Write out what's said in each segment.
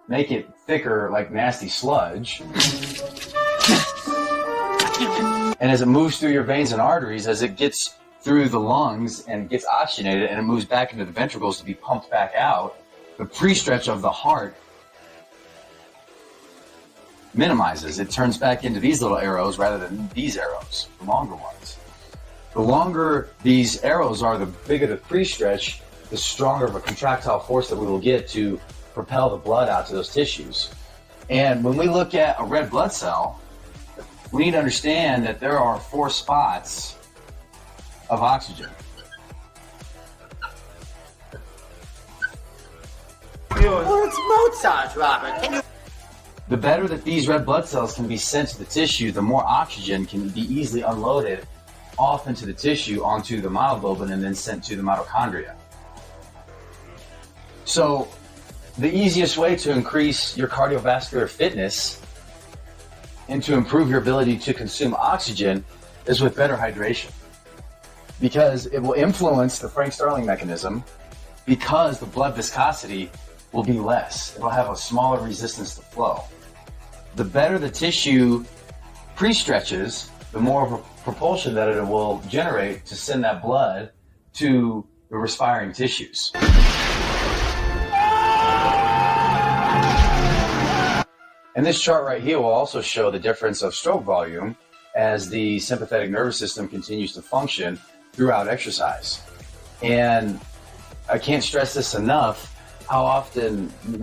make it thicker like nasty sludge. And as it moves through your veins and arteries, as it gets through the lungs and gets oxygenated and it moves back into the ventricles to be pumped back out, the pre-stretch of the heart minimizes. It turns back into these little arrows rather than these arrows, the longer ones. The longer these arrows are, the bigger the pre-stretch, the stronger of a contractile force that we will get to propel the blood out to those tissues. And when we look at a red blood cell, we need to understand that there are 4 spots of oxygen. Well, it's Mozart, Robert. Can you... The better that these red blood cells can be sent to the tissue, the more oxygen can be easily unloaded off into the tissue onto the myoglobin and then sent to the mitochondria. So the easiest way to increase your cardiovascular fitness and to improve your ability to consume oxygen is with better hydration, because it will influence the Frank-Starling mechanism, because the blood viscosity will be less. It will have a smaller resistance to flow. The better the tissue pre-stretches, the more of a propulsion that it will generate to send that blood to the respiring tissues. And this chart right here will also show the difference of stroke volume as the sympathetic nervous system continues to function throughout exercise. And I can't stress this enough, how often the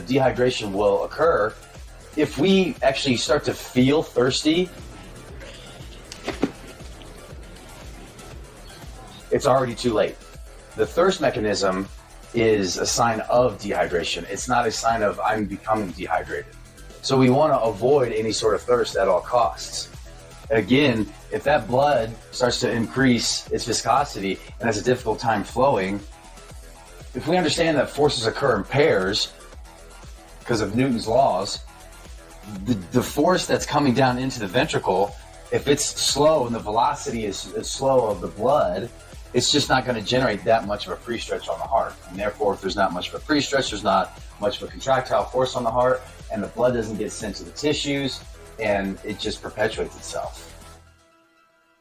dehydration will occur if we actually start to feel thirsty. It's already too late. The thirst mechanism is a sign of dehydration. It's not a sign of I'm becoming dehydrated. So we want to avoid any sort of thirst at all costs. Again, if that blood starts to increase its viscosity and has a difficult time flowing, if we understand that forces occur in pairs because of Newton's laws, the force that's coming down into the ventricle, if it's slow and the velocity is slow of the blood, it's just not going to generate that much of a pre-stretch on the heart. And therefore, if there's not much of a pre-stretch, there's not much of a contractile force on the heart, and the blood doesn't get sent to the tissues, and it just perpetuates itself.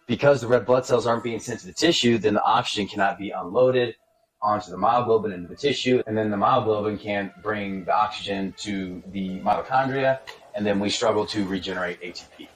Because the red blood cells aren't being sent to the tissue, then the oxygen cannot be unloaded onto the myoglobin into the tissue, and then the myoglobin can't bring the oxygen to the mitochondria, and then we struggle to regenerate ATP.